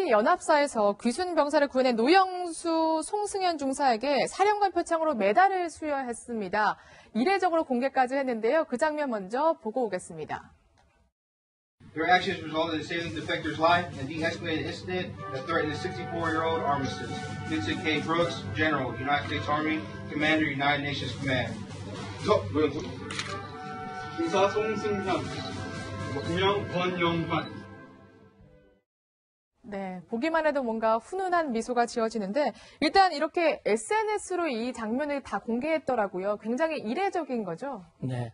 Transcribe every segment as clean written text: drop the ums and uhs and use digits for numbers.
한미연합사에서 귀순 병사를 구해낸 노영수, 송승현 중사에게 사령관 표창으로 메달을 수여했습니다. 이례적으로 공개까지 했는데요. 그 장면 먼저 보고 오겠습니다. Their actions resulted in saving the defector's life and de-escalated an incident that threatened a 64-year-old armistice. Vincent K. Brooks, General, United States Army, Commander, United Nations Command. 노영수, 중사 송승현, 국명 권영관. 네, 보기만 해도 뭔가 훈훈한 미소가 지어지는데 일단 이렇게 SNS로 이 장면을 다 공개했더라고요. 굉장히 이례적인 거죠? 네,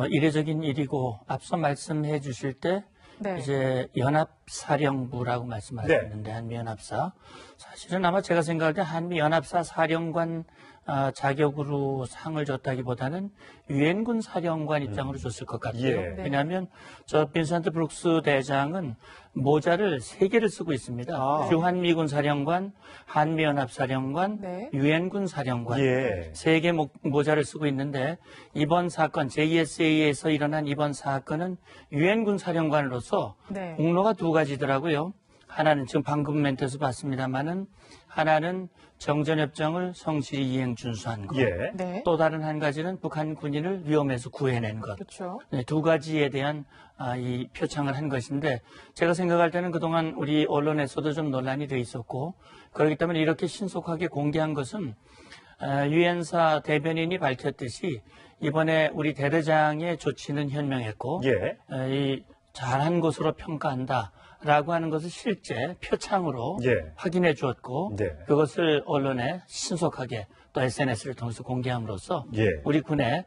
이례적인 일이고 앞서 말씀해 주실 때 네. 이제 연합사령부라고 말씀하셨는데 한미연합사. 사실은 아마 제가 생각할 때 한미연합사 사령관 자격으로 상을 줬다기보다는 유엔군 사령관 입장으로 줬을 것 같아요. 예. 네. 왜냐하면 저 빈센트 브룩스 대장은 모자를 3개를 쓰고 있습니다. 주한미군 사령관, 한미연합 사령관, 네. 유엔군 사령관. 예. 3개 모자를 쓰고 있는데 이번 사건, JSA에서 일어난 이번 사건은 유엔군 사령관으로서 네. 공로가 2가지더라고요. 하나는 지금 방금 멘트에서 봤습니다만은 하나는 정전협정을 성실히 이행 준수한 것. 예. 네. 또 다른 한 가지는 북한 군인을 위험에서 구해낸 것. 그렇죠. 네, 2가지에 대한 이 표창을 한 것인데 제가 생각할 때는 그동안 우리 언론에서도 좀 논란이 돼 있었고 그렇기 때문에 이렇게 신속하게 공개한 것은 유엔사 대변인이 밝혔듯이 이번에 우리 대대장의 조치는 현명했고 예. 이 잘한 것으로 평가한다라고 하는 것을 실제 표창으로 예. 확인해 주었고 네. 그것을 언론에 신속하게 또 SNS를 통해서 공개함으로써 예. 우리 군의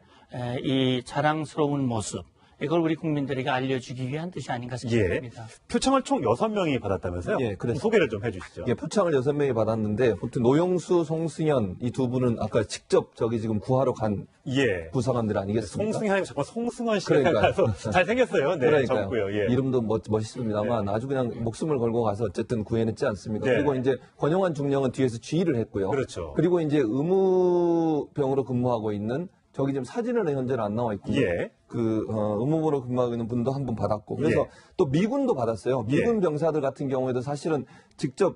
이 자랑스러운 모습 이걸 우리 국민들에게 알려주기 위한 뜻이 아닌가 싶습니다. 표창을 총 6명이 받았다면서요? 예, 그렇습니다. 소개를 좀 해주시죠. 예, 표창을 6명이 받았는데, 보통 노영수, 송승현 이 두 분은 아까 직접 저기 지금 구하러 간 예. 부사관들 아니겠습니까? 송승현이 자꾸 송승헌 씨가 그러니까요. 나서 잘생겼어요. 네, 그러니까요. 적고요. 예. 이름도 멋있습니다만 아주 그냥 목숨을 걸고 가서 어쨌든 구해냈지 않습니까? 네. 그리고 이제 권영환 중령은 뒤에서 지휘를 했고요. 그렇죠. 그리고 이제 의무병으로 근무하고 있는 저기 지금 사진은 현재는 안 나와 있고요. 예. 의무부로 근무하고 있는 분도 한 분 받았고. 그래서 예. 또 미군도 받았어요. 미군 병사들 같은 경우에도 사실은 직접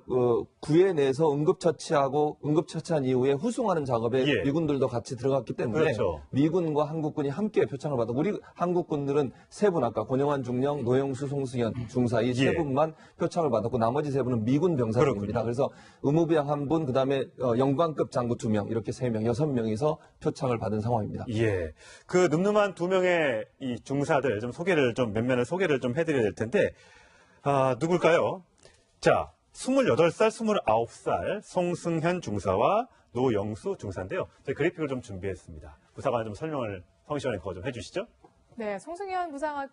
구해내서 응급처치하고 응급처치한 이후에 후송하는 작업에 예. 미군들도 같이 들어갔기 때문에 그렇죠. 미군과 한국군이 함께 표창을 받았고 우리 한국군들은 3분 아까 권영환 중령, 노영수, 송승현 중사 이 예. 3분만 표창을 받았고 나머지 3분은 미군 병사들입니다. 그렇군요. 그래서 의무병 1분, 그다음에 영관급 장교 2명 이렇게 3명, 6명이서 표창을 받은 상황입니다. 예. 그 늠름한 2명의 이 중사들 좀 몇 면을 소개를 좀 해드려야 될 텐데, 누굴까요? 자, 28살, 29살 송승현 중사와 노영수 중사인데요. 저희 그래픽을 좀 준비했습니다. 부사관 좀 설명을 성시원에 그거 좀 해주시죠. 네, 송승현 중사.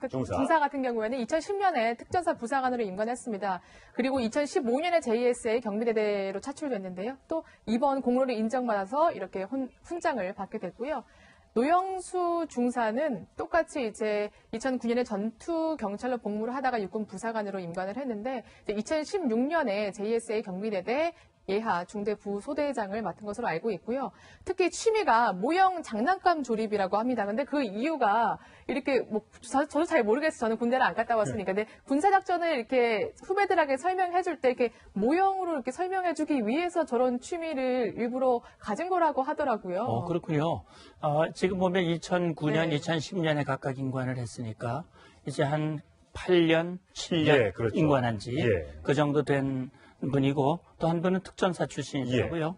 중사 같은 경우에는 2010년에 특전사 부사관으로 임관했습니다. 그리고 2015년에 JSA 경비대대로 차출됐는데요. 또 이번 공로를 인정받아서 이렇게 훈장을 받게 됐고요. 노영수 중사는 똑같이 이제 2009년에 전투 경찰로 복무를 하다가 육군 부사관으로 임관을 했는데 2016년에 JSA 경비대대 예하 중대 부소대장을 맡은 것으로 알고 있고요. 특히 취미가 모형 장난감 조립이라고 합니다. 근데 그 이유가 이렇게 저도 잘 모르겠어요. 저는 군대를 안 갔다 왔으니까. 근데 군사작전을 이렇게 후배들에게 설명해줄 때 이렇게 모형으로 이렇게 설명해주기 위해서 저런 취미를 일부러 가진 거라고 하더라고요. 그렇군요. 지금 보면 2009년, 네. 2010년에 각각 임관을 했으니까 이제 한 8년, 7년 예, 그렇죠. 임관한 지 예. 그 정도 된 분이고 또 한 분은 특전사 출신이고요.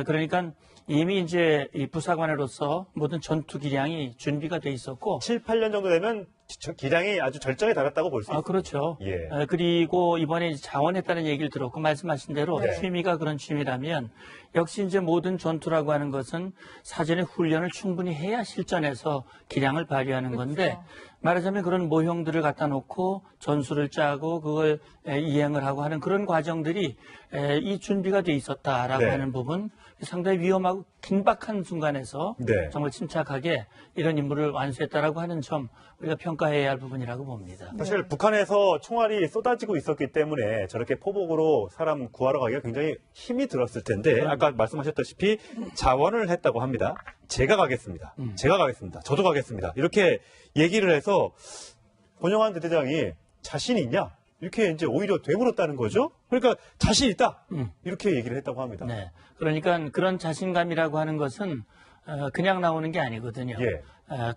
그러니까 이미 이제 이 부사관으로서 모든 전투 기량이 준비가 돼 있었고 7, 8년 정도 되면 기량이 아주 절정에 달했다고 볼 수 있습니다. 그렇죠. 예. 그리고 이번에 자원했다는 얘기를 들었고 말씀하신 대로 네. 취미가 그런 취미라면 역시 이제 모든 전투라고 하는 것은 사전에 훈련을 충분히 해야 실전에서 기량을 발휘하는 건데 말하자면 그런 모형들을 갖다 놓고 전술을 짜고 그걸 이행을 하고 하는 그런 과정들이 이 준비가 돼 있었다라고 네. 하는 부분 상당히 위험하고 긴박한 순간에서 네. 정말 침착하게 이런 임무를 완수했다라고 하는 점 우리가 평가해야 할 부분이라고 봅니다. 사실 북한에서 총알이 쏟아지고 있었기 때문에 저렇게 포복으로 사람 구하러 가기가 굉장히 힘이 들었을 텐데 아까 말씀하셨다시피 자원을 했다고 합니다. 제가 가겠습니다. 제가 가겠습니다. 저도 가겠습니다. 이렇게 얘기를 해서 권영환 대대장이 자신 있냐? 이렇게 이제 오히려 되물었다는 거죠. 그러니까 자신 있다 이렇게 얘기를 했다고 합니다. 네. 그러니까 그런 자신감이라고 하는 것은 그냥 나오는 게 아니거든요. 예.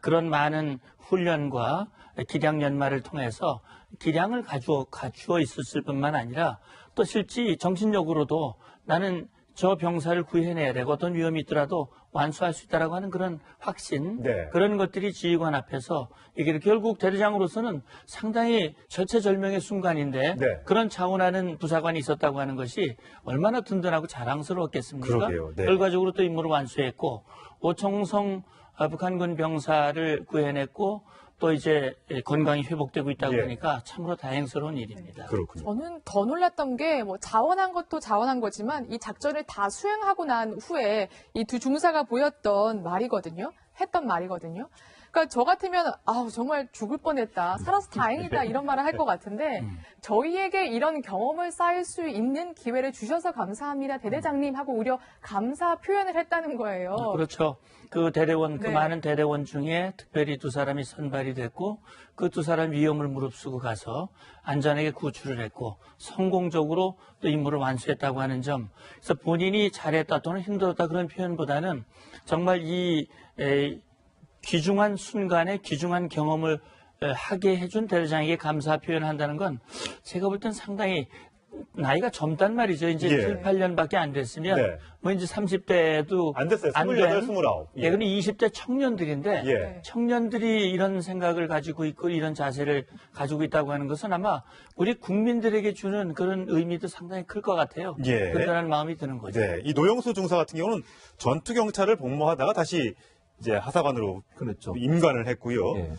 그런 많은 훈련과 기량 연마를 통해서 기량을 갖추어 있었을 뿐만 아니라 또 실제 정신력으로도 나는 저 병사를 구해내야 되고 어떤 위험이 있더라도 완수할 수 있다라고 하는 그런 확신, 네. 그런 것들이 지휘관 앞에서 이게 결국 대대장으로서는 상당히 절체절명의 순간인데 네. 그런 차원하는 부사관이 있었다고 하는 것이 얼마나 든든하고 자랑스러웠겠습니까? 그러게요. 네. 결과적으로 또 임무를 완수했고 오청성 북한군 병사를 구해냈고 또 이제 건강이 회복되고 있다고 예. 하니까 참으로 다행스러운 일입니다. 그렇군요. 저는 더 놀랐던 게 뭐 자원한 것도 자원한 거지만 이 작전을 다 수행하고 난 후에 이 두 중사가 보였던 말이거든요. 했던 말이거든요. 그러니까 저 같으면 아우 정말 죽을 뻔했다. 살아서 다행이다 이런 말을 할 것 같은데 저희에게 이런 경험을 쌓일 수 있는 기회를 주셔서 감사합니다. 대대장님 하고 오히려 감사 표현을 했다는 거예요. 그렇죠. 그 대대원, 그 네. 많은 대대원 중에 특별히 두 사람이 선발이 됐고 그 두 사람 위험을 무릅쓰고 가서 안전하게 구출을 했고 성공적으로 또 임무를 완수했다고 하는 점. 그래서 본인이 잘했다 또는 힘들었다 그런 표현보다는 정말 이 귀중한 순간에 귀중한 경험을 하게 해준 대대장에게 감사 표현을 한다는 건 제가 볼 땐 상당히 나이가 젊단 말이죠. 이제 예. 7, 8년밖에 안 됐으면 네. 뭐 이제 30대도 안 됐어요. 28, 29. 예, 근데 20대 청년들인데 예. 청년들이 이런 생각을 가지고 있고 이런 자세를 가지고 있다고 하는 것은 아마 우리 국민들에게 주는 그런 의미도 상당히 클 것 같아요. 예. 그런 마음이 드는 거죠. 네, 이 노영수 중사 같은 경우는 전투 경찰을 복무하다가 다시 이제 하사관으로 그렇죠. 임관을 했고요. 예.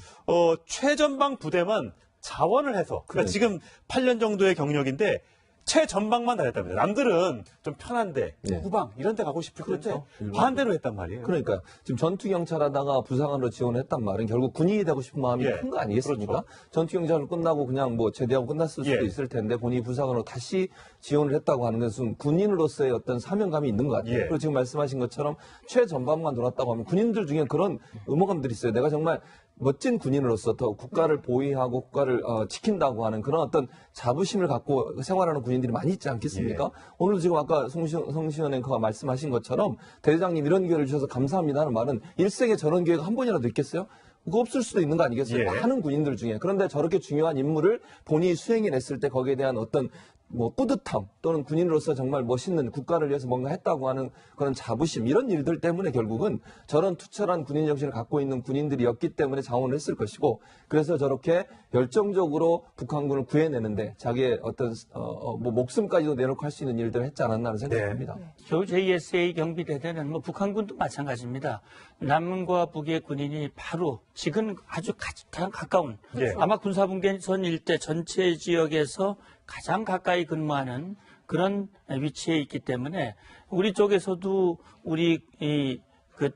최전방 부대만 자원을 해서 그러니까 그러니까. 지금 8년 정도의 경력인데 최전방만 다녔답니다. 남들은 좀 편한데 네. 후방 이런 데 가고 싶을 텐데 그렇죠. 반대로 했단 말이에요. 그러니까 지금 전투 경찰하다가 부사관으로 지원했단 말은 결국 군인이 되고 싶은 마음이 예. 큰 거 아니겠습니까? 그렇죠. 전투 경찰을 끝나고 그냥 뭐 제대하고 끝났을 수도 예. 있을 텐데 본인이 부사관으로 다시 지원을 했다고 하는 것은 군인으로서의 어떤 사명감이 있는 것 같아요. 예. 그리고 지금 말씀하신 것처럼 최전방만 돌았다고 하면 군인들 중에 그런 의무감들이 있어요. 내가 정말 멋진 군인으로서 더 국가를 보위하고 국가를 지킨다고 하는 그런 어떤 자부심을 갖고 생활하는 군인들이 많이 있지 않겠습니까? 오늘 지금 아까 성시현 앵커가 말씀하신 것처럼 대대장님 이런 기회를 주셔서 감사합니다 하는 말은 일생에 저런 기회가 한 번이라도 있겠어요? 그거 없을 수도 있는 거 아니겠어요? 예. 많은 군인들 중에. 그런데 저렇게 중요한 임무를 본인이 수행해냈을 때 거기에 대한 어떤 뭐 뿌듯함 또는 군인으로서 정말 멋있는 국가를 위해서 뭔가 했다고 하는 그런 자부심 이런 일들 때문에 결국은 저런 투철한 군인 정신을 갖고 있는 군인들이었기 때문에 자원을 했을 것이고 그래서 저렇게 열정적으로 북한군을 구해내는데 자기의 어떤 뭐 목숨까지도 내놓고 할 수 있는 일들을 했지 않았나 생각합니다. 겨우 JSA 경비대대는 뭐 북한군도 마찬가지입니다. 남과 북의 군인이 바로 지금 아주 가장 가까운 예. 아마 군사분계선 일대 전체 지역에서 가장 가까이 근무하는 그런 위치에 있기 때문에 우리 쪽에서도 우리 그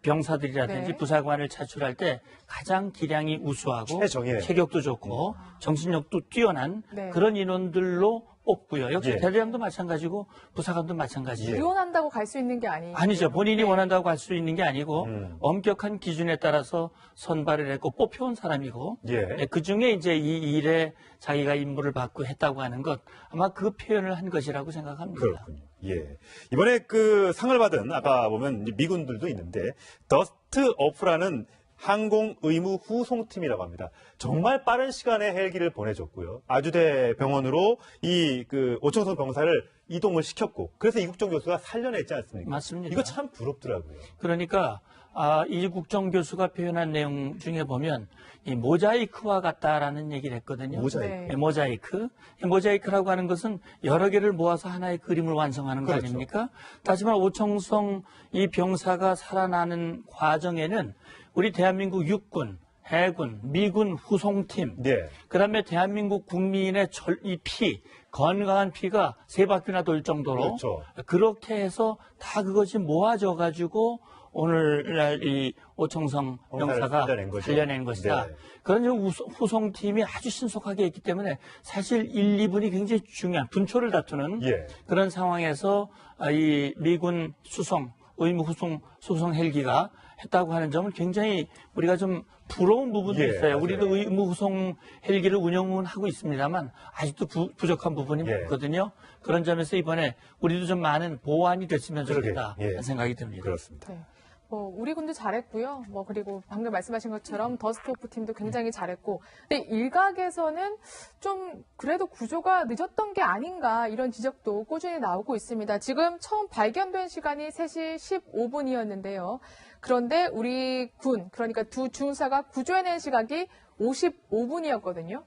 병사들이라든지 네. 부사관을 차출할 때 가장 기량이 우수하고 최정예. 체격도 좋고 정신력도 뛰어난 네. 그런 인원들로 뽑고요. 역시 예. 대대장도 마찬가지고 부사관도 마찬가지예요. 지원한다고 갈 수 있는 게 아니죠. 본인이 네. 원한다고 할 수 있는 게 아니고 음. 엄격한 기준에 따라서 선발을 했고 뽑혀온 사람이고 예. 그 중에 이제 이 일에 자기가 임무를 받고 했다고 하는 것 아마 그 표현을 한 것이라고 생각합니다. 그렇군요. 예. 이번에 그 상을 받은 아까 보면 이제 미군들도 있는데 더스트 오프라는 항공 의무 후송팀이라고 합니다. 정말 빠른 시간에 헬기를 보내줬고요. 아주대 병원으로 이 그 오청성 병사를 이동을 시켰고 그래서 이국정 교수가 살려냈지 않습니까? 맞습니다. 이거 참 부럽더라고요. 그러니까 이국정 교수가 표현한 내용 중에 보면 이 모자이크와 같다라는 얘기를 했거든요. 모자이크. 네. 네, 모자이크. 이 모자이크라고 하는 것은 여러 개를 모아서 하나의 그림을 완성하는 거 그렇죠. 아닙니까? 하지만 오청성 이 병사가 살아나는 과정에는 우리 대한민국 육군, 해군, 미군 후송팀, 네. 그다음에 대한민국 국민의 이 피, 건강한 피가 세 바퀴나 돌 정도로 그렇죠. 그렇게 해서 다 그것이 모아져 가지고 오늘날 이 오청성 병사가 살려낸 것이다. 네. 그런 후송팀이 아주 신속하게 했기 때문에 사실 1, 2분이 굉장히 중요한 분초를 다투는 예. 그런 상황에서 이 미군 수송, 의무 수송 헬기가 했다고 하는 점은 굉장히 우리가 좀 부러운 부분도 예, 있어요. 맞아요. 우리도 의무후송 헬기를 운영은 하고 있습니다만 아직도 부족한 부분이 예. 많거든요. 그런 점에서 이번에 우리도 좀 많은 보완이 됐으면 좋겠다 그러게요. 예. 하는 생각이 듭니다. 그렇습니다. 네. 우리 군도 잘했고요. 그리고 방금 말씀하신 것처럼 더스트오프 팀도 굉장히 잘했고. 근데 일각에서는 좀 그래도 구조가 늦었던 게 아닌가 이런 지적도 꾸준히 나오고 있습니다. 지금 처음 발견된 시간이 3시 15분이었는데요. 그런데 우리 군, 그러니까 두 중사가 구조해낸 시각이 55분이었거든요.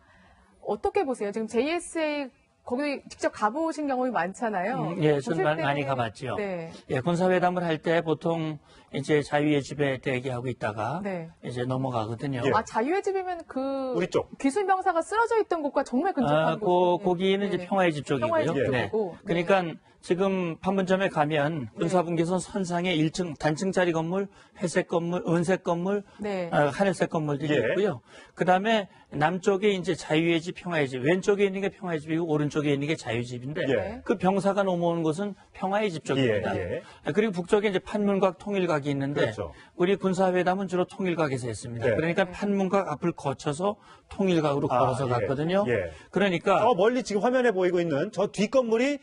어떻게 보세요? 지금 JSA 거기 직접 가보신 경험이 많잖아요. 예, 전 보실 많이 때는- 가봤죠. 네. 예, 군사회담을 할 때 보통 이제 자유의 집에 대기하고 있다가 네. 이제 넘어가거든요. 예. 자유의 집이면 우리 쪽. 귀순 병사가 쓰러져 있던 곳과 정말 근접한 곳. 거기는 이제 평화의 집 쪽이고요. 평화의 집 네. 쪽이고. 그러니까 지금 판문점에 가면 군사분계선 선상에 1층 단층짜리 건물, 회색 건물, 은색 건물, 네. 하늘색 건물들이 예. 있고요. 그다음에 남쪽에 이제 자유의 집, 평화의 집, 왼쪽에 있는 게 평화의 집이고 오른쪽에 있는 게 자유의 집인데 예. 그 병사가 넘어오는 곳은 평화의 집 쪽입니다. 예, 그리고 북쪽에 이제 판문각, 통일각이 있는데 그렇죠. 우리 군사회담은 주로 통일각에서 했습니다. 네. 그러니까 판문각 앞을 거쳐서 통일각으로 걸어서 예. 갔거든요. 예. 그러니까 저 멀리 지금 화면에 보이고 있는 저 뒷건물이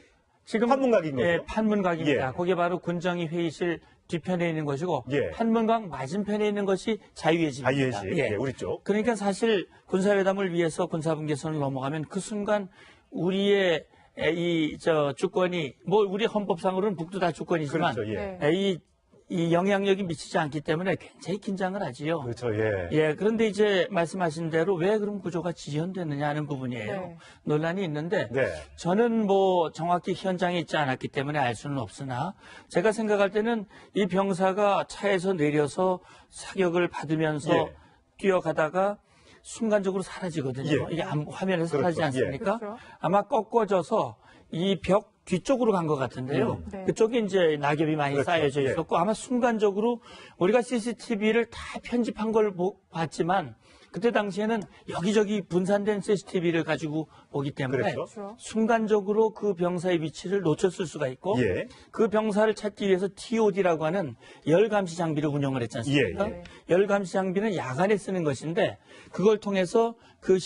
지금 판문각인 거죠? 예, 판문각입니다. 예. 거기 바로 군정위 회의실 뒤편에 있는 것이고 예. 판문각 맞은편에 있는 것이 자유의 집입니다. 자유의 집. 예, 우리 쪽. 그러니까 사실 군사회담을 위해서 군사분계선을 넘어가면 그 순간 우리의 주권이 우리 헌법상으로는 북도 다 주권이지만 그렇죠. 예. 네. 이 영향력이 미치지 않기 때문에 굉장히 긴장을 하지요. 그렇죠. 예. 예, 그런데 이제 말씀하신 대로 왜 그런 구조가 지연됐느냐 하는 부분이에요. 네. 논란이 있는데 네. 저는 정확히 현장에 있지 않았기 때문에 알 수는 없으나 제가 생각할 때는 이 병사가 차에서 내려서 사격을 받으면서 예. 뛰어가다가 순간적으로 사라지거든요. 예. 이게 화면에서 사라지지 그렇죠. 예. 않습니까? 그렇죠. 아마 꺾어져서 이 벽 뒤쪽으로 간 것 같은데요. 네. 그쪽에 이제 낙엽이 많이 그렇죠. 쌓여져 예. 있었고 아마 순간적으로 우리가 CCTV를 다 편집한 걸 봤지만 그때 당시에는 여기저기 분산된 CCTV를 가지고 보기 때문에 그렇죠. 그렇죠. 순간적으로 그 병사의 위치를 놓쳤을 수가 있고 예. 그 병사를 찾기 위해서 TOD라고 하는 열감시 장비를 운영을 했지 않습니까? 예, 예. 열감시 장비는 야간에 쓰는 것인데 그걸 통해서 그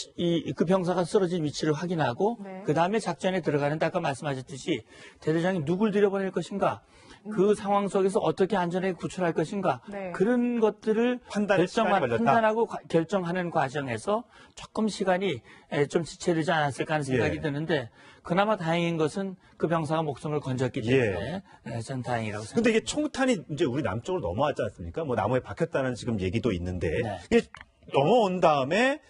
병사가 쓰러진 위치를 확인하고 네. 그 다음에 작전에 들어가는데 아까 말씀하셨듯이 대대장이 누굴 들여보낼 것인가 그 상황 속에서 어떻게 안전하게 구출할 것인가 네. 그런 것들을 판단에 시간이 걸렸다. 판단하고 결정하는 과정에서 조금 시간이 좀 지체되지 않았을까 하는 생각이 예. 드는데 그나마 다행인 것은 그 병사가 목숨을 건졌기 때문에 전 다행이라고 생각합니다. 근데 이게 총탄이 이제 우리 남쪽으로 넘어왔지 않습니까? 나무에 박혔다는 지금 얘기도 있는데 네. 이게 넘어온 다음에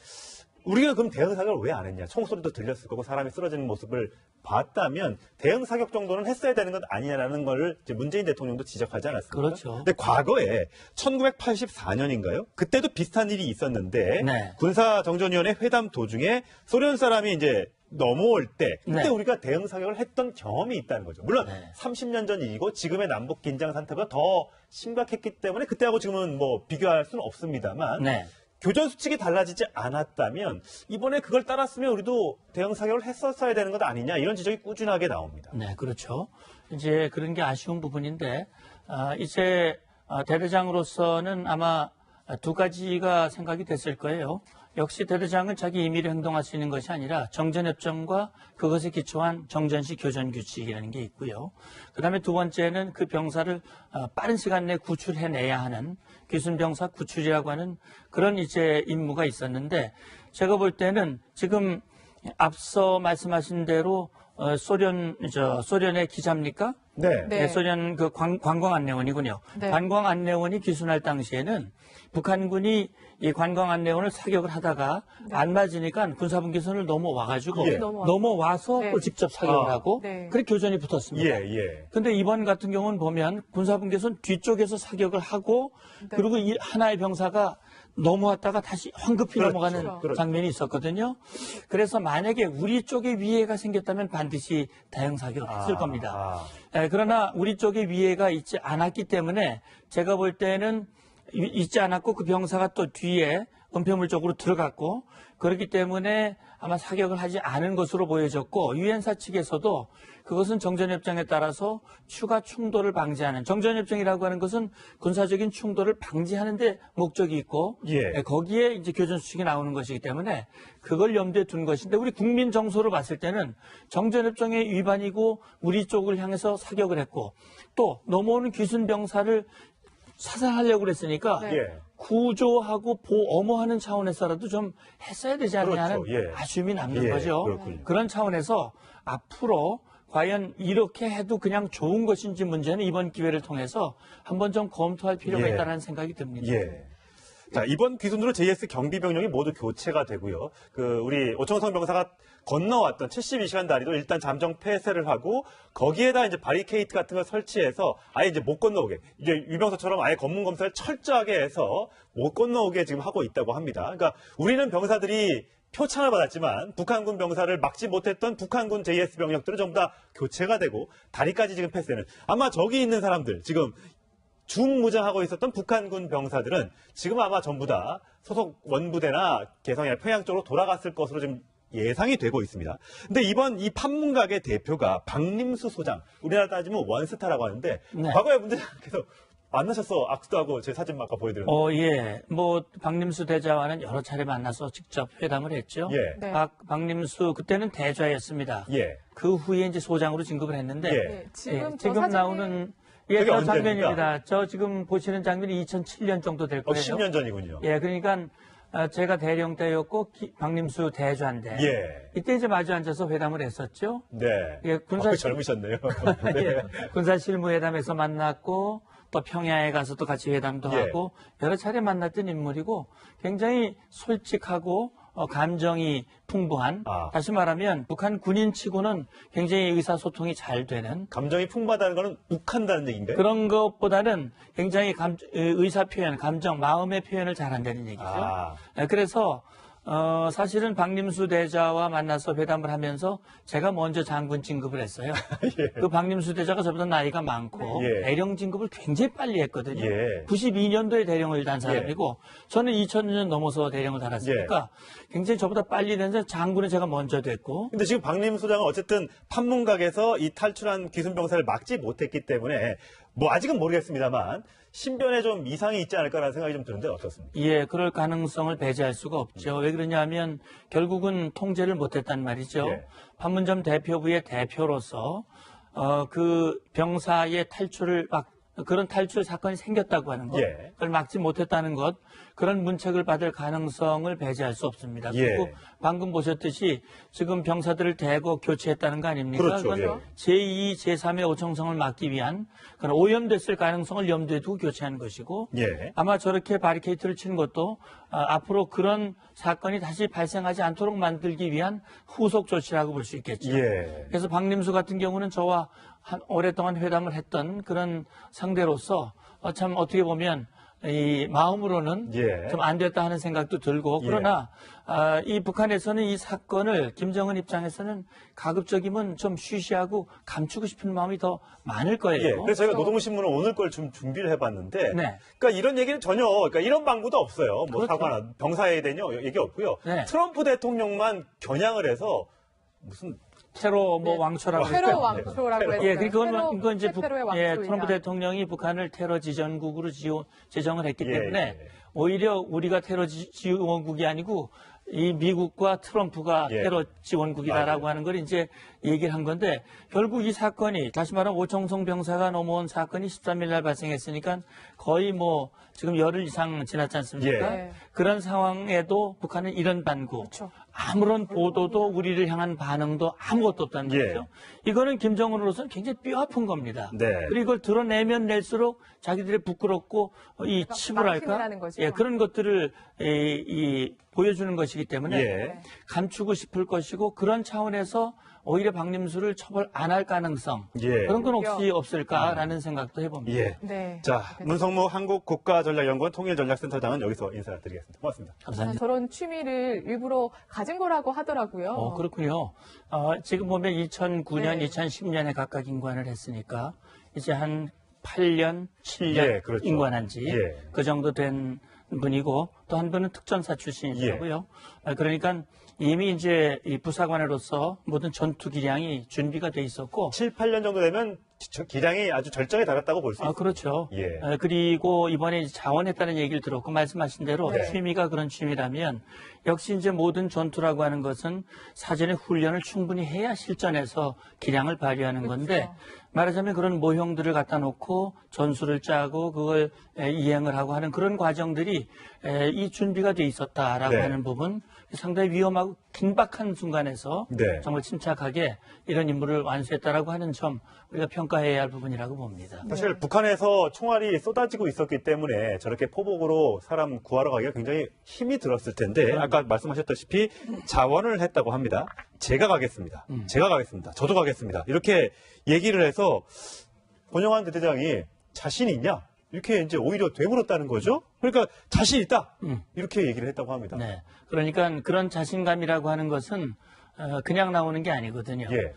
우리가 그럼 대응 사격을 왜 안 했냐? 총소리도 들렸을 거고 사람이 쓰러지는 모습을 봤다면 대응 사격 정도는 했어야 되는 것 아니냐라는 걸 이제 문재인 대통령도 지적하지 않았습니까? 그렇죠. 근데 과거에 1984년인가요? 그때도 비슷한 일이 있었는데 네. 군사정전위원회 회담 도중에 소련 사람이 이제 넘어올 때 그때 네. 우리가 대응 사격을 했던 경험이 있다는 거죠. 물론 네. 30년 전 일이고 지금의 남북 긴장 상태가 더 심각했기 때문에 그때하고 지금은 비교할 수는 없습니다만 네. 교전 수칙이 달라지지 않았다면 이번에 그걸 따랐으면 우리도 대응 사격을 했었어야 되는 것 아니냐 이런 지적이 꾸준하게 나옵니다. 네, 그렇죠. 이제 그런 게 아쉬운 부분인데 이제 대대장으로서는 아마 두 가지가 생각이 됐을 거예요. 역시 대대장은 자기 임의로 행동할 수 있는 것이 아니라 정전협정과 그것에 기초한 정전시 교전 규칙이라는 게 있고요. 그다음에 두 번째는 그 병사를 빠른 시간 내에 구출해내야 하는 귀순 병사 구출이라고 하는 그런 이제 임무가 있었는데 제가 볼 때는 지금 앞서 말씀하신 대로 소련의 기자입니까? 네. 네. 네, 소련 그 관광안내원이군요. 네. 관광안내원이 귀순할 당시에는 북한군이 이 관광안내원을 사격을 하다가 안 맞으니까 군사분계선을 넘어와가지고 예. 넘어와서 네. 또 직접 사격을 아. 하고 네. 그렇게 교전이 붙었습니다. 예. 근데 이번 같은 경우는 보면 군사분계선 뒤쪽에서 사격을 하고 네. 그리고 이 하나의 병사가 넘어왔다가 다시 황급히 그렇죠. 넘어가는 그렇죠. 장면이 있었거든요. 그래서 만약에 우리 쪽에 위해가 생겼다면 반드시 대응 사격을 했을 겁니다. 그러나 우리 쪽에 위해가 있지 않았기 때문에 제가 볼 때는 있지 않았고 그 병사가 또 뒤에 은폐물 쪽으로 들어갔고 그렇기 때문에 아마 사격을 하지 않은 것으로 보여졌고 유엔사 측에서도 그것은 정전협정에 따라서 추가 충돌을 방지하는 정전협정이라고 하는 것은 군사적인 충돌을 방지하는 데 목적이 있고 예. 거기에 이제 교전 수칙이 나오는 것이기 때문에 그걸 염두에 둔 것인데 우리 국민 정서로 봤을 때는 정전협정의 위반이고 우리 쪽을 향해서 사격을 했고 또 넘어오는 귀순 병사를 사살하려고 그랬으니까 네. 예. 구조하고 엄호하는 차원에서라도 좀 했어야 되지 않느냐는 그렇죠. 예. 아쉬움이 남는 예, 거죠. 그렇군요. 그런 차원에서 앞으로 과연 이렇게 해도 그냥 좋은 것인지 문제는 이번 기회를 통해서 한번 좀 검토할 필요가 예. 있다는 생각이 듭니다. 예. 자, 이번 귀순으로 JS 경비병력이 모두 교체가 되고요. 우리 오청성 병사가 건너왔던 72시간 다리도 일단 잠정 폐쇄를 하고 거기에다 이제 바리케이트 같은 걸 설치해서 아예 이제 못 건너오게 이제 유병서처럼 아예 검문 검사를 철저하게 해서 못 건너오게 지금 하고 있다고 합니다. 그러니까 우리는 병사들이 표창을 받았지만 북한군 병사를 막지 못했던 북한군 JS 병력들은 전부 다 교체가 되고 다리까지 지금 폐쇄는 아마 저기 있는 사람들 지금 중무장하고 있었던 북한군 병사들은 지금 아마 전부 다 소속 원부대나 개성이나 평양 쪽으로 돌아갔을 것으로 지금 예상이 되고 있습니다. 근데 이번 이 판문각의 대표가 박림수 소장, 우리나라 따지면 원스타라고 하는데 네. 과거에 문대장께서 만나셔서 악수도 하고 제 사진 아까 보여드렸는데 예. 박림수 대자와는 여러 차례 만나서 직접 회담을 했죠. 예. 네. 박림수 그때는 대좌였습니다. 예. 그 후에 이제 소장으로 진급을 했는데 예. 네, 지금 저 지금 사진이 나오는 그게 저 언제입니까? 장면입니다. 저 지금 보시는 장면이 2007년 정도 될 거예요. 10년 전이군요. 예, 그러니까 제가 대령 때였고 박림수 대좌인데 예. 이때 이제 마주 앉아서 회담을 했었죠. 네. 예, 군사 젊으셨네요. 예, 군사 실무회담에서 만났고 또 평양에 가서 또 같이 회담도 예. 하고 여러 차례 만났던 인물이고 굉장히 솔직하고 감정이 풍부한 아. 다시 말하면 북한 군인치고는 굉장히 의사소통이 잘 되는 감정이 풍부하다는 거는 욱한다는 얘기인가요? 그런 것보다는 굉장히 의사 표현, 감정, 마음의 표현을 잘한다는 얘기죠. 아. 그래서 사실은 박림수 대자와 만나서 회담을 하면서 제가 먼저 장군 진급을 했어요. 예. 그 박림수 대자가 저보다 나이가 많고 예. 대령 진급을 굉장히 빨리 했거든요. 예. 92년도에 대령을 단 사람이고 저는 2000년 넘어서 대령을 달았으니까 굉장히 저보다 빨리 됐는데 장군은 제가 먼저 됐고 근데 지금 박림 소장은 어쨌든 판문각에서 이 탈출한 귀순병사를 막지 못했기 때문에 뭐 아직은 모르겠습니다만 신변에 좀 이상이 있지 않을까라는 생각이 좀 드는데 어떻습니까? 예, 그럴 가능성을 배제할 수가 없죠. 왜 그러냐면 결국은 통제를 못했단 말이죠. 예. 판문점 대표부의 대표로서 그 병사의 탈출을 그런 탈출 사건이 생겼다고 하는 것, 예. 그걸 막지 못했다는 것, 그런 문책을 받을 가능성을 배제할 수 없습니다. 예. 그리고 방금 보셨듯이 지금 병사들을 대거 교체했다는 거 아닙니까? 그렇죠. 그건 예. 제2, 제3의 오청성을 막기 위한 그런 오염됐을 가능성을 염두에 두고 교체한 것이고 예. 아마 저렇게 바리케이트를 치는 것도 앞으로 그런 사건이 다시 발생하지 않도록 만들기 위한 후속 조치라고 볼 수 있겠죠. 예. 그래서 박림수 같은 경우는 저와 오랫동안 회담을 했던 그런 상대로서 참 어떻게 보면 이 마음으로는 예. 좀 안 됐다 하는 생각도 들고 그러나 이 북한에서는 이 사건을 김정은 입장에서는 가급적이면 좀 쉬쉬하고 감추고 싶은 마음이 더 많을 거예요. 예. 그래서 저희가 노동신문은 오늘 걸 좀 준비를 해봤는데, 네. 그러니까 이런 얘기는 전혀, 그러니까 이런 방구도 없어요. 뭐 그렇죠. 사과나 병사에 대한 얘기 없고요. 네. 트럼프 대통령만 겨냥을 해서 무슨 테러 왕초라고 테러 했죠. 왕초라고 했어요. 예, 그건 이제 테러의 예, 왕초이다. 트럼프 대통령이 북한을 테러 지정국으로 지정을 했기 예, 때문에 예. 오히려 우리가 테러 지원국이 아니고 이 미국과 트럼프가 예. 테러 지원국이다라고 맞아요. 하는 걸 이제 얘기를 한 건데 결국 이 사건이 다시 말하면 오청성 병사가 넘어온 사건이 13일 날 발생했으니까 거의 뭐 지금 열흘 이상 지났지 않습니까? 예. 그런 상황에도 북한은 이런 반구 그렇죠. 아무런 보도도 우리를 향한 반응도 아무것도 없다는 예. 거죠. 이거는 김정은으로서는 굉장히 뼈아픈 겁니다. 네. 그리고 이걸 드러내면 낼수록 자기들이 부끄럽고 이 치부랄까? 망신이라는 거죠. 예, 그런 것들을 보여주는 것이기 때문에 예. 감추고 싶을 것이고 그런 차원에서 오히려 박림수를 처벌 안 할 가능성 예. 그런 건 혹시 없을까라는 생각도 해봅니다. 예. 네. 자, 문성무 한국국가전략연구원 통일전략센터장은 여기서 인사드리겠습니다. 고맙습니다. 감사합니다. 저런 취미를 일부러 가진 거라고 하더라고요. 그렇군요. 지금 보면 2009년, 네. 2010년에 각각 임관을 했으니까 이제 한 8년, 7년 예, 그렇죠. 임관한 지 예. 그 정도 된 분이고 또 한 분은 특전사 출신이더라고요. 그러니까 이미 이제 이 부사관으로서 모든 전투 기량이 준비가 돼 있었고 7, 8년 정도 되면 기량이 아주 절정에 달했다고 볼 수 있습니다. 그렇죠. 예. 그리고 이번에 이제 자원했다는 얘기를 들었고 말씀하신 대로 네. 취미가 그런 취미라면 역시 이제 모든 전투라고 하는 것은 사전에 훈련을 충분히 해야 실전에서 기량을 발휘하는 건데 말하자면 그런 모형들을 갖다 놓고 전술을 짜고 그걸 이행을 하고 하는 그런 과정들이 이 준비가 돼 있었다라고 네. 하는 부분 상당히 위험하고 긴박한 순간에서 네. 정말 침착하게 이런 임무를 완수했다라고 하는 점 우리가 평가해야 할 부분이라고 봅니다. 사실 북한에서 총알이 쏟아지고 있었기 때문에 저렇게 포복으로 사람 구하러 가기가 굉장히 힘이 들었을 텐데 아까 말씀하셨다시피 자원을 했다고 합니다. 제가 가겠습니다. 제가 가겠습니다. 저도 가겠습니다. 이렇게 얘기를 해서 권영환 대대장이 자신 있냐? 이렇게 이제 오히려 되물었다는 거죠. 그러니까 자신 있다. 이렇게 얘기를 했다고 합니다. 네. 그러니까 그런 자신감이라고 하는 것은 그냥 나오는 게 아니거든요. 예.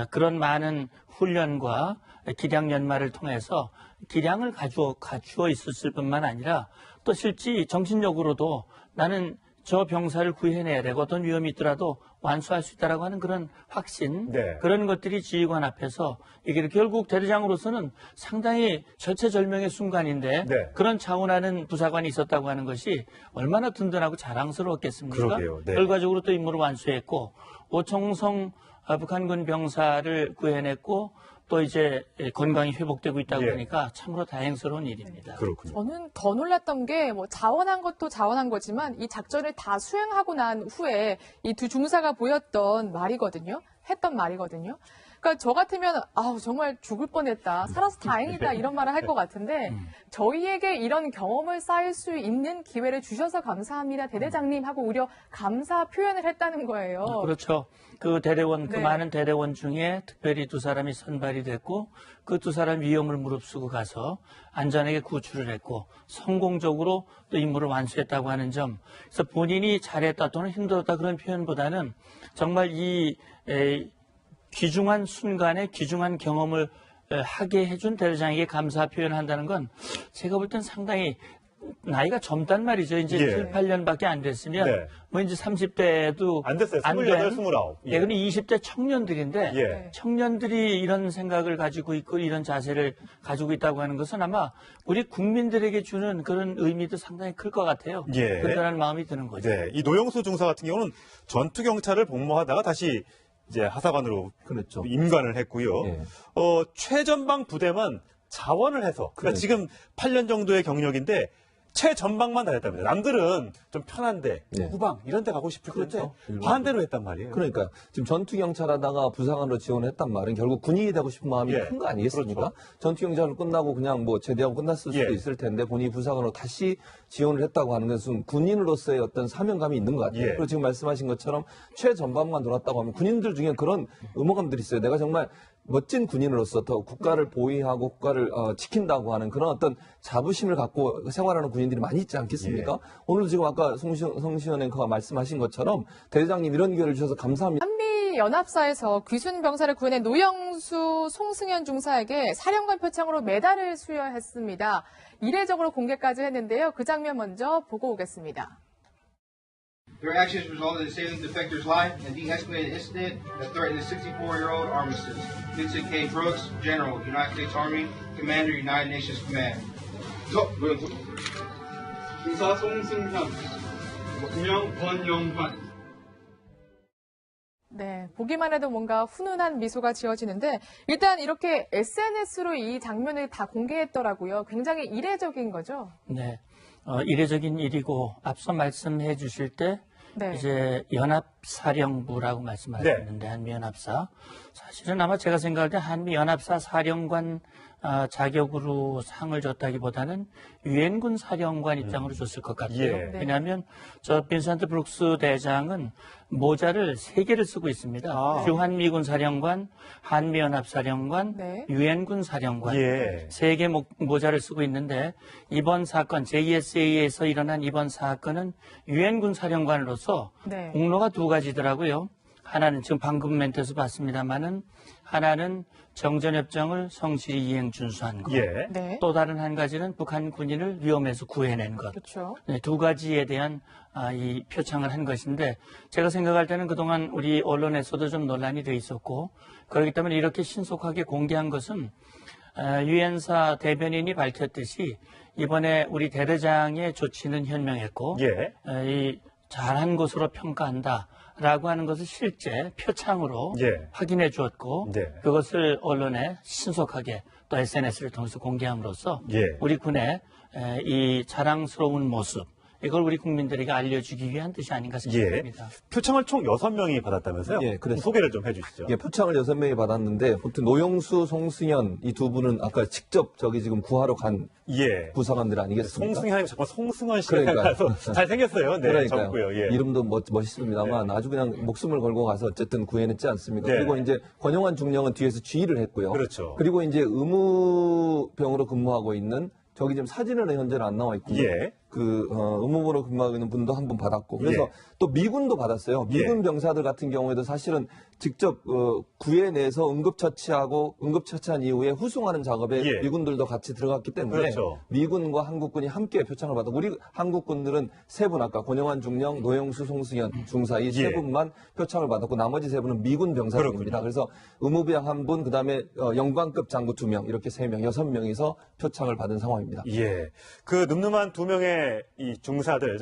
그런 많은 훈련과 기량 연마를 통해서 기량을 갖추어 있었을 뿐만 아니라 또 실제 정신적으로도 나는 저 병사를 구해내야 되고 어떤 위험이 있더라도 완수할 수 있다라고 하는 그런 확신, 네. 그런 것들이 지휘관 앞에서 이게 결국 대대장으로서는 상당히 절체절명의 순간인데 네. 그런 차원하는 부사관이 있었다고 하는 것이 얼마나 든든하고 자랑스러웠겠습니까? 그러게요. 네. 결과적으로 또 임무를 완수했고 오청성 북한군 병사를 구해냈고 또 이제 건강이 회복되고 있다고 예. 하니까 참으로 다행스러운 일입니다. 그렇군요. 저는 더 놀랐던 게 뭐 자원한 것도 자원한 거지만 이 작전을 다 수행하고 난 후에 이 두 중사가 보였던 말이거든요. 했던 말이거든요. 그러니까 저 같으면 아우 정말 죽을 뻔했다. 살아서 다행이다 이런 말을 할 것 같은데 저희에게 이런 경험을 쌓을 수 있는 기회를 주셔서 감사합니다. 대대장님 하고 오히려 감사 표현을 했다는 거예요. 그렇죠. 그 대대원, 그 네. 많은 대대원 중에 특별히 두 사람이 선발이 됐고 그 두 사람 위험을 무릅쓰고 가서 안전하게 구출을 했고 성공적으로 또 임무를 완수했다고 하는 점. 그래서 본인이 잘했다 또는 힘들었다 그런 표현보다는 정말 이 귀중한 순간에 귀중한 경험을 하게 해준 대대장에게 감사 표현을 한다는 건 제가 볼 땐 상당히 나이가 젊단 말이죠. 이제 예. 7, 8년밖에 안 됐으면 네. 뭐 이제 30대도 안 됐어요. 안 28, 된, 29. 예, 근데 20대 청년들인데 예. 청년들이 이런 생각을 가지고 있고 이런 자세를 가지고 있다고 하는 것은 아마 우리 국민들에게 주는 그런 의미도 상당히 클 것 같아요. 예. 그런 마음이 드는 거죠. 네. 이 노영수 중사 같은 경우는 전투 경찰을 복무하다가 다시 이제 하사관으로 그렇죠. 임관을 했고요. 예. 최전방 부대만 자원을 해서 그러니까 그렇죠. 지금 8년 정도의 경력인데 최전방만 다녔답니다. 남들은 좀 편한데 네. 후방 이런 데 가고 싶을 텐데 그렇죠. 반대로 했단 말이에요. 그러니까 지금 전투경찰 하다가 부사관으로 지원을 했단 말은 결국 군인이 되고 싶은 마음이 예. 큰 거 아니겠습니까? 그렇죠. 전투경찰을 끝나고 그냥 뭐 제대하고 끝났을 수도 예. 있을 텐데 본인이 부사관으로 다시 지원을 했다고 하는 것은 군인으로서의 어떤 사명감이 있는 것 같아요. 예. 그리고 지금 말씀하신 것처럼 최전방만 돌았다고 하면 군인들 중에 그런 의무감들이 있어요. 내가 정말 멋진 군인으로서 더 국가를 보위하고 국가를 지킨다고 하는 그런 어떤 자부심을 갖고 생활하는 군인들이 많이 있지 않겠습니까? 예. 오늘도 지금 아까 성시현 앵커가 말씀하신 것처럼 대대장님 이런 기회를 주셔서 감사합니다. 한미연합사에서 귀순 병사를 구해낸 노영수, 송승현 중사에게 사령관 표창으로 메달을 수여했습니다. 이례적으로 공개까지 했는데요. 그 장면 먼저 보고 오겠습니다. Their actions resulted in saving the defector's life and de-escalated an incident that threatened a 64-year-old armistice. Vincent K. Brooks, General, United States Army, Commander, United Nations Command. 노영수 중사 송승현 분명 권영환 네, 보기만 해도 뭔가 훈훈한 미소가 지어지는데 일단 이렇게 SNS로 이 장면을 다 공개했더라고요. 굉장히 이례적인 거죠. 네. 이례적인 일이고 앞서 말씀해 주실 때 네. 이제 연합사령부라고 말씀하셨는데 한미연합사 사실은 아마 제가 생각할 때 한미연합사 사령관 자격으로 상을 줬다기보다는 유엔군 사령관 입장으로 줬을 것 같아요. 예. 네. 왜냐하면 저 빈센트 브룩스 대장은 모자를 3개를 쓰고 있습니다. 주한미군 사령관, 한미연합사령관, 네. 유엔군 사령관 예. 3개 모자를 쓰고 있는데 이번 사건 JSA에서 일어난 이번 사건은 유엔군 사령관으로서 네. 공로가 2가지더라고요. 하나는 지금 방금 멘트에서 봤습니다만은 하나는 정전협정을 성실히 이행 준수한 것. 예. 네. 또 다른 한 가지는 북한 군인을 위험에서 구해낸 것. 그렇죠. 네, 두 가지에 대한 이 표창을 한 것인데 제가 생각할 때는 그동안 우리 언론에서도 좀 논란이 돼 있었고 그렇기 때문에 이렇게 신속하게 공개한 것은 유엔사 대변인이 밝혔듯이 이번에 우리 대대장의 조치는 현명했고 예. 이 잘한 것으로 평가한다라고 하는 것을 실제 표창으로 예. 확인해 주었고 네. 그것을 언론에 신속하게 또 SNS를 통해서 공개함으로써 예. 우리 군의 이 자랑스러운 모습 이걸 우리 국민들에게 알려주기 위한 뜻이 아닌가 예. 생각합니다. 표창을 총 6명이 받았다면서요? 예, 그래서- 소개를 좀 해주시죠. 예, 표창을 6명이 받았는데, 보통 노영수, 송승현 이 두 분은 아까 직접 저기 지금 구하러 간 예. 부사관들 아니겠습니까? 송승현이 자꾸 송승헌 씨가 그러니까요. 나서 잘생겼어요. 네, 그러니까요. 적고요. 예. 이름도 멋있습니다만 아주 그냥 목숨을 걸고 가서 어쨌든 구해냈지 않습니까? 네. 그리고 이제 권영환 중령은 뒤에서 지휘를 했고요. 그렇죠. 그리고 이제 의무병으로 근무하고 있는 저기 지금 사진은 현재는 안 나와 있고요. 예. 의무부로 근무하고 있는 분도 한 분 받았고. 그래서 예. 또 미군도 받았어요. 미군 병사들 같은 경우에도 사실은 직접 구해내서 응급처치한 이후에 후송하는 작업에 예. 미군들도 같이 들어갔기 때문에 그렇죠. 미군과 한국군이 함께 표창을 받았고 우리 한국군들은 세 분 아까 권영환 중령, 노영수, 송승현 중사 이 세 예. 분만 표창을 받았고 나머지 세 분은 미군 병사들입니다. 그렇군요. 그래서 의무병 한 분, 그다음에 영관급 장교 2명 이렇게 3명, 6명이서 표창을 받은 상황입니다. 예. 그 늠름한 2명의 이 중사들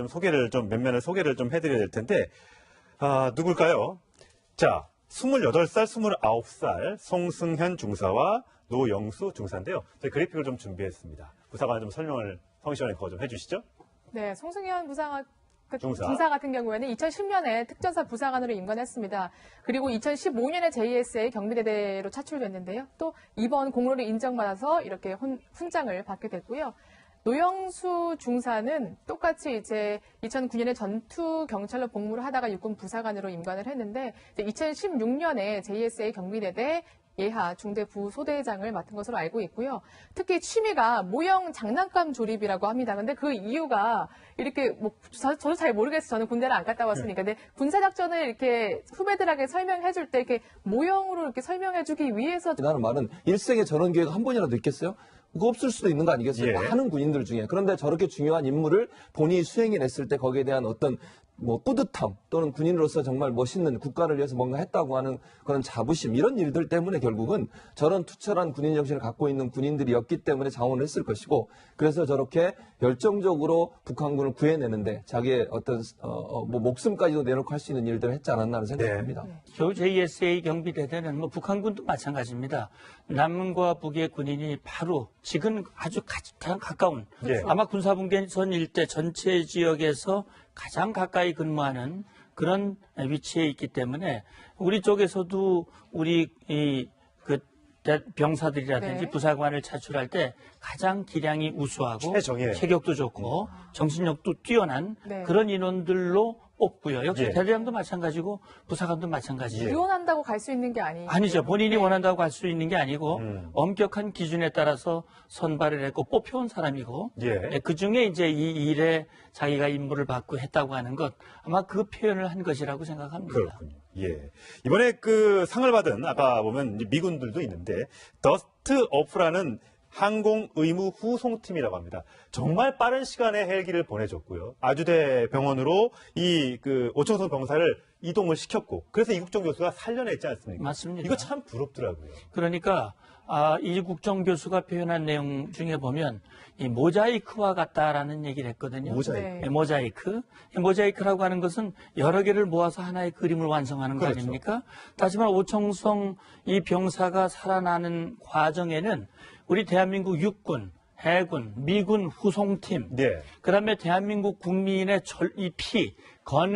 좀 몇 면을 소개를 좀 해드려야 될 텐데, 누굴까요? 자, 28살, 29살 송승현 중사와 노영수 중사인데요. 저희 그래픽을 좀 준비했습니다. 부사관 좀 설명을 성시원에 그거 좀 해주시죠. 네, 송승현 중사. 중사 같은 경우에는 2010년에 특전사 부사관으로 임관했습니다. 그리고 2015년에 JSA 경비대대로 차출됐는데요. 또 이번 공로를 인정받아서 이렇게 훈장을 받게 됐고요. 노영수 중사는 똑같이 이제 2009년에 전투 경찰로 복무를 하다가 육군 부사관으로 임관을 했는데 2016년에 JSA 경비대대 예하 중대 부소대장을 맡은 것으로 알고 있고요. 특히 취미가 모형 장난감 조립이라고 합니다. 근데 그 이유가 이렇게 저도 잘 모르겠어요. 저는 군대를 안 갔다 왔으니까. 근데 군사작전을 이렇게 후배들에게 설명해 줄 때 이렇게 모형으로 이렇게 설명해 주기 위해서 나는 말은 일생에 저런 기회가 한 번이라도 있겠어요? 그거 없을 수도 있는 거 아니겠어요? 예. 많은 군인들 중에. 그런데 저렇게 중요한 임무를 본인이 수행해냈을 때 거기에 대한 어떤 뿌듯함 또는 군인으로서 정말 멋있는 국가를 위해서 뭔가 했다고 하는 그런 자부심 이런 일들 때문에 결국은 저런 투철한 군인 정신을 갖고 있는 군인들이었기 때문에 자원을 했을 것이고 그래서 저렇게 열정적으로 북한군을 구해내는데 자기의 어떤 목숨까지도 내놓고 할 수 있는 일들을 했지 않았나 하는 생각합니다. 겨우 JSA 경비대대는 북한군도 마찬가지입니다. 남과 북의 군인이 바로 지금 아주 가장 가까운 예. 아마 군사분계선 일대 전체 지역에서 가장 가까이 근무하는 그런 위치에 있기 때문에 우리 쪽에서도 우리 병사들이라든지 네. 부사관을 차출할 때 가장 기량이 우수하고 최정예. 체격도 좋고 정신력도 뛰어난 네. 그런 인원들로 뽑고요. 역시 예. 대대장도 마찬가지고 부사관도 마찬가지예요. 지원한다고 갈 수 있는 게 아니죠. 본인이 네. 원한다고 할 수 있는 게 아니고 음. 엄격한 기준에 따라서 선발을 했고 뽑혀온 사람이고 예. 그 중에 이제 이 일에 자기가 임무를 받고 했다고 하는 것 아마 그 표현을 한 것이라고 생각합니다. 그렇군요. 예. 이번에 그 상을 받은 아까 보면 이제 미군들도 있는데 더스트 오프라는 항공 의무 후송팀이라고 합니다. 정말 빠른 시간에 헬기를 보내줬고요. 아주대 병원으로 이 오청성 병사를 이동을 시켰고 그래서 이국정 교수가 살려냈지 않습니까? 맞습니다. 이거 참 부럽더라고요. 그러니까 이국정 교수가 표현한 내용 중에 보면 이 모자이크와 같다라는 얘기를 했거든요. 모자이크. 네. 네, 모자이크. 이 모자이크라고 하는 것은 여러 개를 모아서 하나의 그림을 완성하는 거 그렇죠. 아닙니까? 하지만 오청성 이 병사가 살아나는 과정에는 우리 대한민국 육군, 해군, 미군 후송팀, 네. 그다음에 대한민국 국민의 이 피, 건